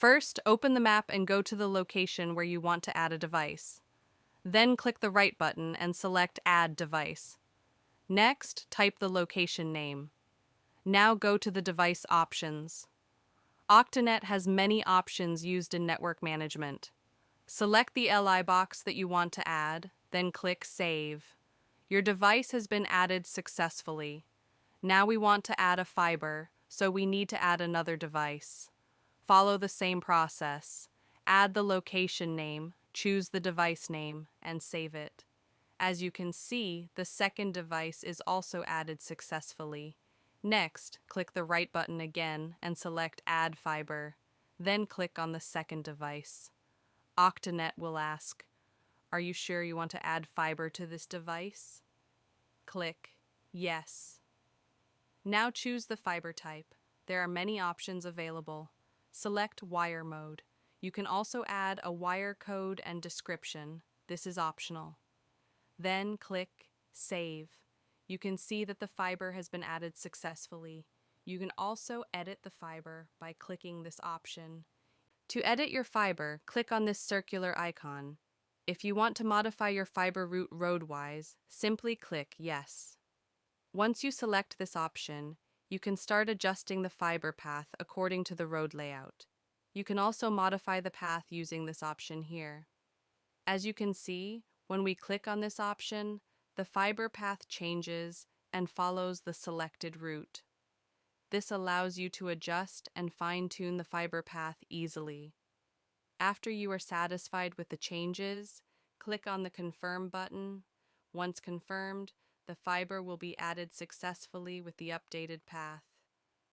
First, open the map and go to the location where you want to add a device. Then click the right button and select Add Device. Next, type the location name. Now go to the device options. OctaNet has many options used in network management. Select the LI box that you want to add, then click Save. Your device has been added successfully. Now we want to add a fiber, so we need to add another device. Follow the same process. Add the location name, choose the device name, and save it. As you can see, the second device is also added successfully. Next, click the right button again and select Add Fiber. Then click on the second device. OctaNet will ask, "Are you sure you want to add fiber to this device?" Click Yes. Now choose the fiber type. There are many options available. Select Wire Mode. You can also add a wire code and description. This is optional. Then click Save. You can see that the fiber has been added successfully. You can also edit the fiber by clicking this option. To edit your fiber, click on this circular icon. If you want to modify your fiber route road-wise, simply click Yes. Once you select this option, you can start adjusting the fiber path according to the road layout. You can also modify the path using this option here. As you can see, when we click on this option, the fiber path changes and follows the selected route. This allows you to adjust and fine-tune the fiber path easily. After you are satisfied with the changes, click on the Confirm button. Once confirmed, the fiber will be added successfully with the updated path.